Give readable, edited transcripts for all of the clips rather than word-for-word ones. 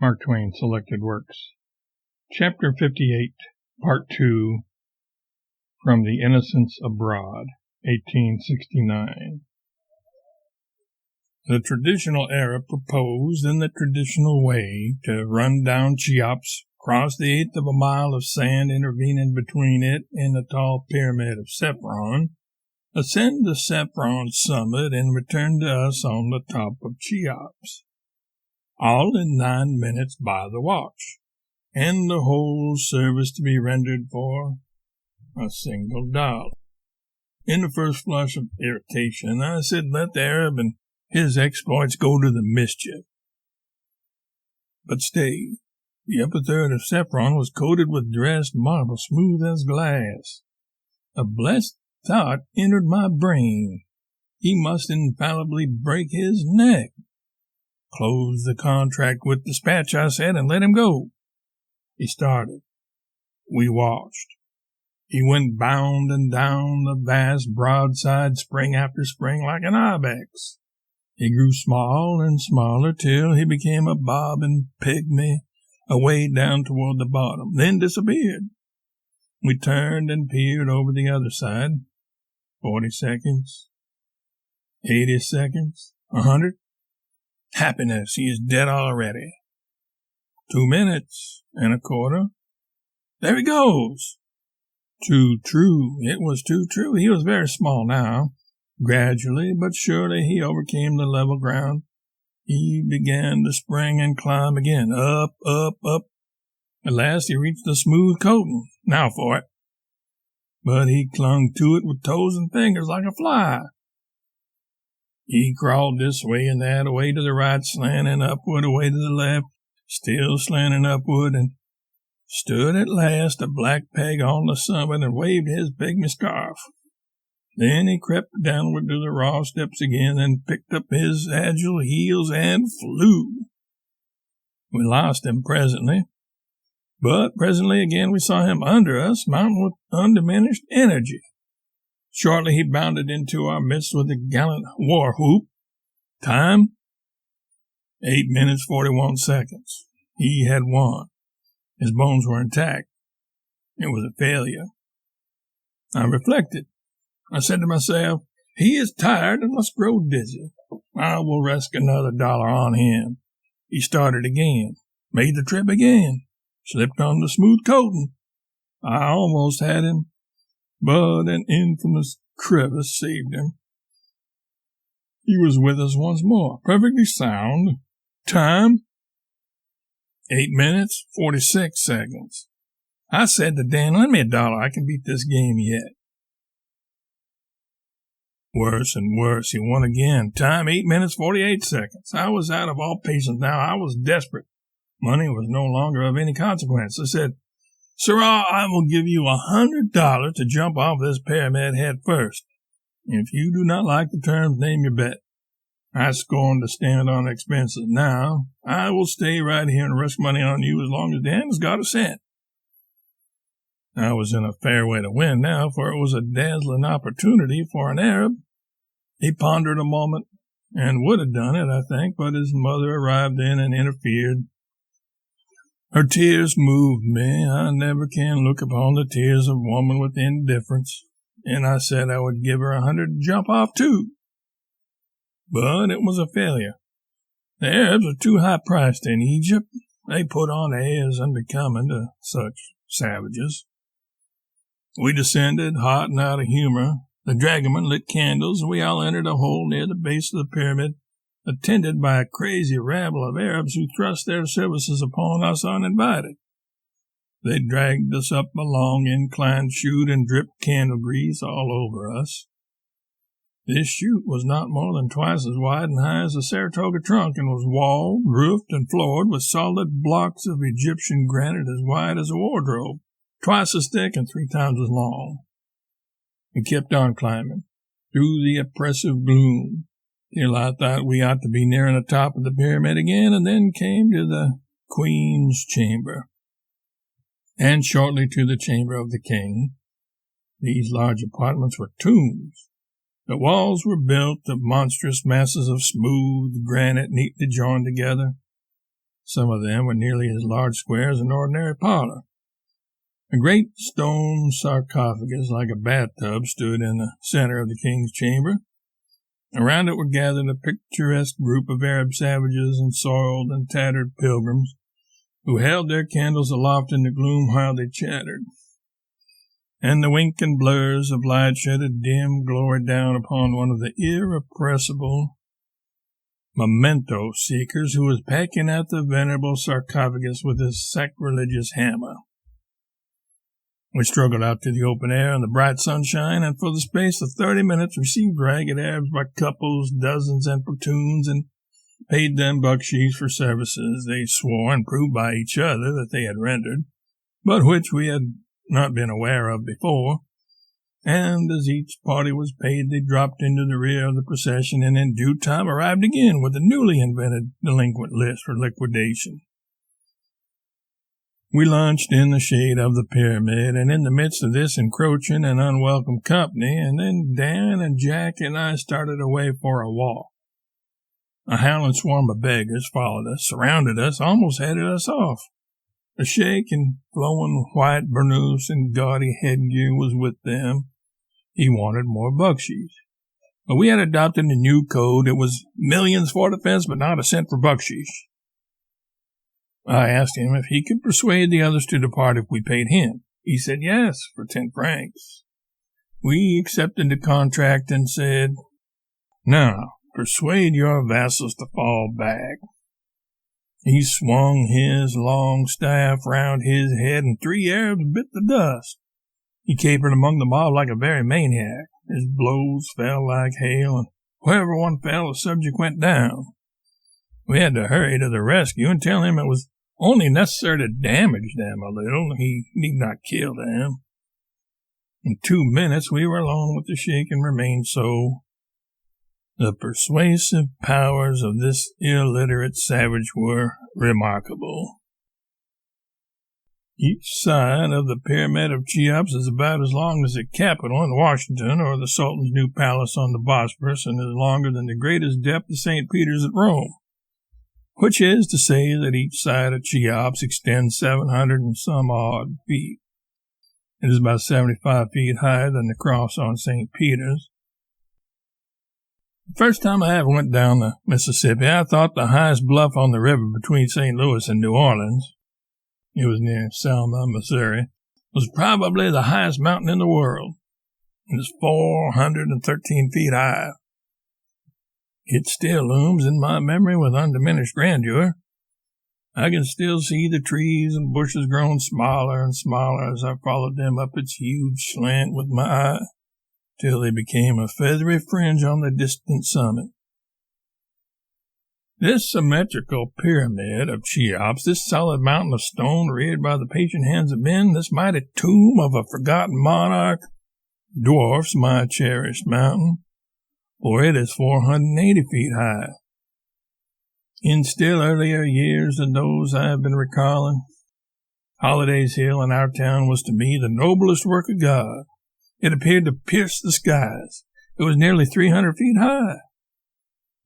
Mark Twain Selected Works. Chapter 58, Part 2, From the Innocents Abroad, 1869. The traditional Arab proposed in the traditional way to run down Cheops, cross the eighth of a mile of sand intervening between it and the tall pyramid of Cephren, ascend the Cephren summit, and return to us on the top of Cheops. All in 9 minutes by the watch, and the whole service to be rendered for a $1. In the first flush of irritation, I said, let the Arab and his exploits go to the mischief. But stay, the upper third of Cephren was coated with dressed marble, smooth as glass. A blessed thought entered my brain. He must infallibly break his neck. Close the contract with dispatch, I said, and let him go. He started. We watched. He went bounding down the vast broadside spring after spring like an ibex. He grew small and smaller till he became a bobbing pygmy away down toward the bottom, then disappeared. We turned and peered over the other side. 40 seconds, 80 seconds, 100. Happiness, he is dead already. 2 minutes and a quarter. There he goes. Too true. It was too true. He was very small now. Gradually but surely he overcame the level ground. He began to spring and climb again, up, up, up. At last he reached the smooth coating. Now for it. But he clung to it with toes and fingers like a fly. He crawled this way and that, away to the right, slanting upward, away to the left, still slanting upward, and stood at last a black peg on the summit and waved his pygmy scarf. Then he crept downward to the raw steps again and picked up his agile heels and flew. We lost him presently, but presently again we saw him under us, mounting with undiminished energy. Shortly he bounded into our midst with a gallant war whoop. Time? 8 minutes, 41 seconds. He had won. His bones were intact. It was a failure. I reflected. I said to myself, he is tired and must grow dizzy. I will risk another $1 on him. He started again, made the trip again, slipped on the smooth coating. I almost had him, but an infamous crevice saved him. He was with us once more, perfectly sound. Time? 8 minutes, 46 seconds. I said to Dan, lend me $1. I can beat this game yet. Worse and worse. He won again. Time, 8 minutes, 48 seconds. I was out of all patience now. I was desperate. Money was no longer of any consequence. I said, Sirrah, I will give you $100 to jump off this pyramid head first. If you do not like the terms, name your bet. I scorn to stand on expenses now. I will stay right here and risk money on you as long as Dan has got a cent. I was in a fair way to win now, for it was a dazzling opportunity for an Arab. He pondered a moment, and would have done it, I think, but his mother arrived in and interfered. Her tears moved me. I never can look upon the tears of woman with indifference, and I said I would give her 100 to jump off too. But it was a failure. The Arabs are too high-priced in Egypt. They put on airs unbecoming to such savages. We descended, hot and out of humor. The dragoman lit candles, and we all entered a hole near the base of the pyramid, attended by a crazy rabble of Arabs who thrust their services upon us uninvited. They dragged us up a long inclined chute and dripped candle grease all over us. This chute was not more than twice as wide and high as the Saratoga trunk, and was walled, roofed, and floored with solid blocks of Egyptian granite as wide as a wardrobe, twice as thick and 3 times as long. We kept on climbing, through the oppressive gloom, till I thought we ought to be nearing the top of the pyramid again, and then came to the Queen's chamber, and shortly to the chamber of the king. These large apartments were tombs. The walls were built of monstrous masses of smooth granite neatly joined together. Some of them were nearly as large square as an ordinary parlor. A great stone sarcophagus like a bathtub stood in the center of the king's chamber. Around it were gathered a picturesque group of Arab savages and soiled and tattered pilgrims, who held their candles aloft in the gloom while they chattered. And the winking blurs of light shed a dim glory down upon one of the irrepressible memento seekers who was pecking at the venerable sarcophagus with his sacrilegious hammer. We struggled out to the open air in the bright sunshine, and for the space of 30 minutes received ragged Arabs by couples, dozens, and platoons, and paid them bucksheesh for services they swore and proved by each other that they had rendered, but which we had not been aware of before. And as each party was paid, they dropped into the rear of the procession, and in due time arrived again with a newly invented delinquent list for liquidation. We lunched in the shade of the pyramid, and in the midst of this encroaching and unwelcome company, and then Dan and Jack and I started away for a walk. A howling swarm of beggars followed us, surrounded us, almost headed us off. A sheik in flowing white burnous and gaudy headgear was with them. He wanted more bucksheesh. But we had adopted a new code. It was millions for defense, but not a cent for bucksheesh. I asked him if he could persuade the others to depart if we paid him. He said yes, for 10 francs. We accepted the contract and said, "Now, persuade your vassals to fall back." He swung his long staff round his head, and 3 Arabs bit the dust. He capered among the mob like a very maniac. His blows fell like hail, and wherever one fell, the subject went down. We had to hurry to the rescue and tell him it was only necessary to damage them a little. He need not kill them. In 2 minutes we were alone with the sheik and remained so. The persuasive powers of this illiterate savage were remarkable. Each side of the Pyramid of Cheops is about as long as the Capitol in Washington or the Sultan's new palace on the Bosphorus, and is longer than the greatest depth of St. Peter's at Rome, which is to say that each side of Cheops extends 700 and some odd feet. It is about 75 feet higher than the cross on St. Peter's. The first time I ever went down the Mississippi, I thought the highest bluff on the river between St. Louis and New Orleans, it was near Selma, Missouri, was probably the highest mountain in the world. It is 413 feet high. It still looms in my memory with undiminished grandeur. I can still see the trees and bushes grown smaller and smaller as I followed them up its huge slant with my eye, till they became a feathery fringe on the distant summit. This symmetrical pyramid of Cheops, this solid mountain of stone reared by the patient hands of men, this mighty tomb of a forgotten monarch, dwarfs my cherished mountain, for it is 480 feet high. In still earlier years than those I have been recalling, Holliday's Hill in our town was to me the noblest work of God. It appeared to pierce the skies. It was nearly 300 feet high.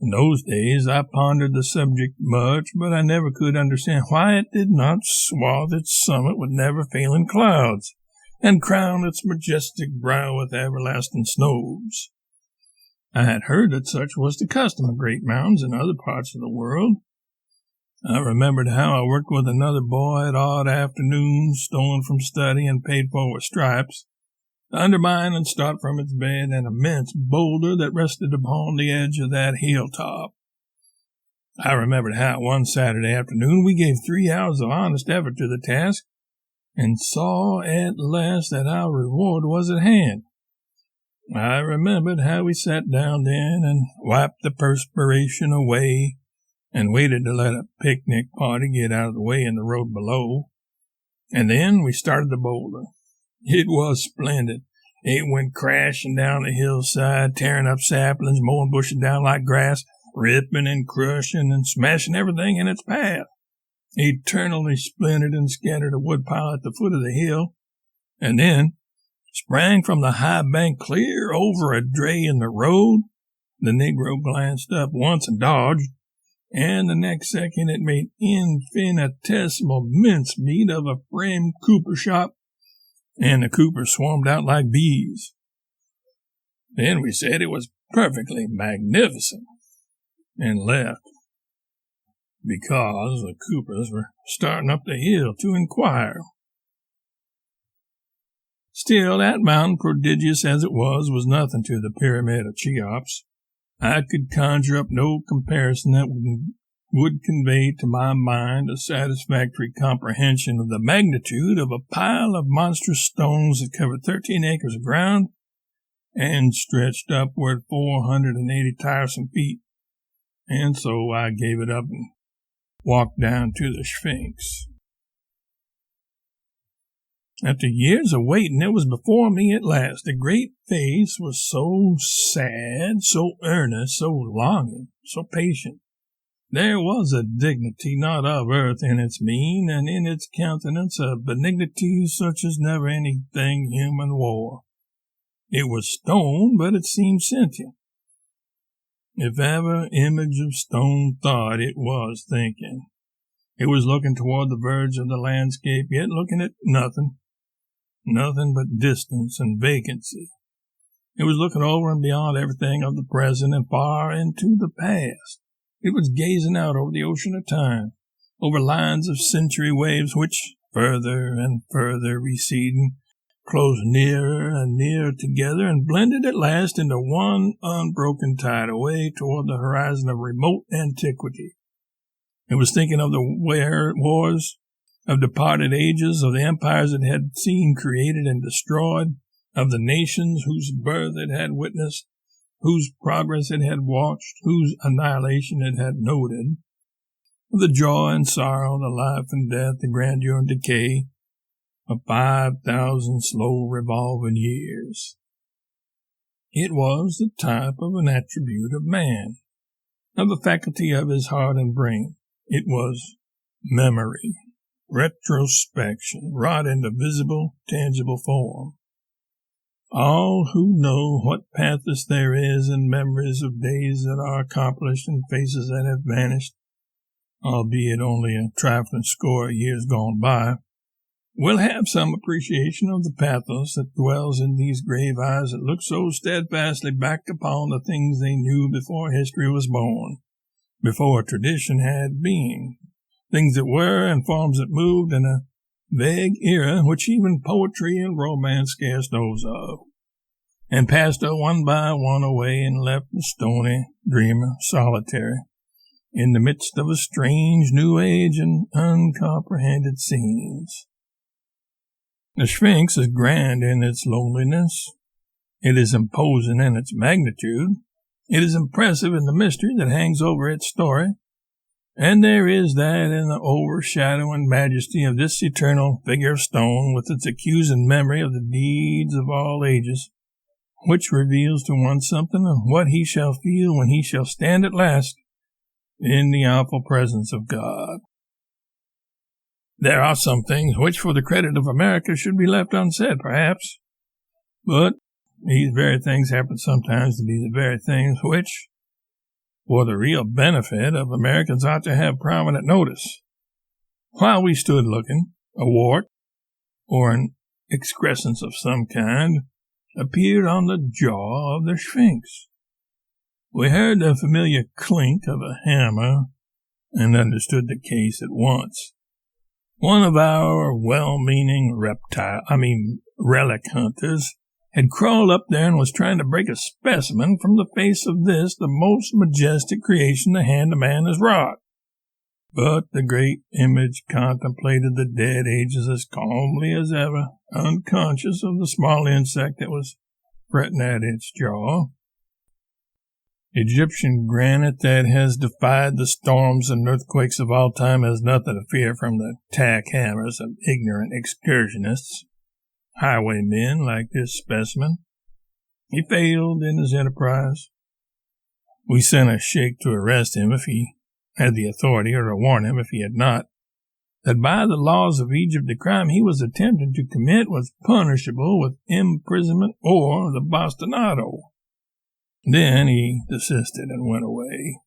In those days I pondered the subject much, but I never could understand why it did not swathe its summit with never-failing clouds, and crown its majestic brow with everlasting snows. I had heard that such was the custom of great mountains in other parts of the world. I remembered how I worked with another boy at odd afternoons, stolen from study and paid for with stripes, to undermine and start from its bed an immense boulder that rested upon the edge of that hilltop. I remembered how one Saturday afternoon we gave 3 hours of honest effort to the task, and saw at last that our reward was at hand. I remembered how we sat down then and wiped the perspiration away and waited to let a picnic party get out of the way in the road below. And then we started the boulder. It was splendid. It went crashing down the hillside, tearing up saplings, mowing bushes down like grass, ripping and crushing and smashing everything in its path. Eternally splintered and scattered a woodpile at the foot of the hill, and then sprang from the high bank clear over a dray in the road. The Negro glanced up once and dodged, and the next second it made infinitesimal mincemeat of a framed cooper shop, and the coopers swarmed out like bees. Then we said it was perfectly magnificent, and left, because the coopers were starting up the hill to inquire. Still, that mountain, prodigious as it was nothing to the Pyramid of Cheops. I could conjure up no comparison that would convey to my mind a satisfactory comprehension of the magnitude of a pile of monstrous stones that covered 13 acres of ground and stretched upward 480 tiresome feet. And so I gave it up and walked down to the Sphinx. After years of waiting, it was before me at last. The great face was so sad, so earnest, so longing, so patient. There was a dignity not of earth in its mien, and in its countenance a benignity such as never anything human wore. It was stone, but it seemed sentient. If ever image of stone thought, it was thinking. It was looking toward the verge of the landscape, yet looking at nothing but distance and vacancy. It was looking over and beyond everything of the present and far into the past. It was gazing out over the ocean of time, over lines of century waves which, further and further receding, closed nearer and nearer together and blended at last into one unbroken tide away toward the horizon of remote antiquity. It was thinking of the wars of departed ages, of the empires it had seen created and destroyed, of the nations whose birth it had witnessed, whose progress it had watched, whose annihilation it had noted, of the joy and sorrow, the life and death, the grandeur and decay of 5,000 slow revolving years. It was the type of an attribute of man, of a faculty of his heart and brain. It was memory, retrospection, wrought into visible, tangible form. All who know what pathos there is in memories of days that are accomplished and faces that have vanished, albeit only a trifling score of years gone by, will have some appreciation of the pathos that dwells in these grave eyes that look so steadfastly back upon the things they knew before history was born, before tradition had being, things that were and forms that moved in a vague era which even poetry and romance scarce knows of, and passed one by one away and left the stony dreamer solitary in the midst of a strange new age and uncomprehended scenes. The Sphinx is grand in its loneliness. It is imposing in its magnitude. It is impressive in the mystery that hangs over its story. And there is that in the overshadowing majesty of this eternal figure of stone, with its accusing memory of the deeds of all ages, which reveals to one something of what he shall feel when he shall stand at last in the awful presence of God. There are some things which, for the credit of America, should be left unsaid, perhaps, but these very things happen sometimes to be the very things which, for the real benefit of Americans, ought to have prominent notice. While we stood looking, a wart, or an excrescence of some kind, appeared on the jaw of the Sphinx. We heard the familiar clink of a hammer and understood the case at once. One of our well-meaning relic hunters had crawled up there and was trying to break a specimen from the face of this, the most majestic creation the hand of man has wrought. But the great image contemplated the dead ages as calmly as ever, unconscious of the small insect that was fretting at its jaw. Egyptian granite that has defied the storms and earthquakes of all time has nothing to fear from the tack hammers of ignorant excursionists, highwaymen like this specimen. He failed in his enterprise. We sent a sheikh to arrest him if he had the authority, or to warn him if he had not, that by the laws of Egypt the crime he was attempting to commit was punishable with imprisonment or the bastinado. Then he desisted and went away.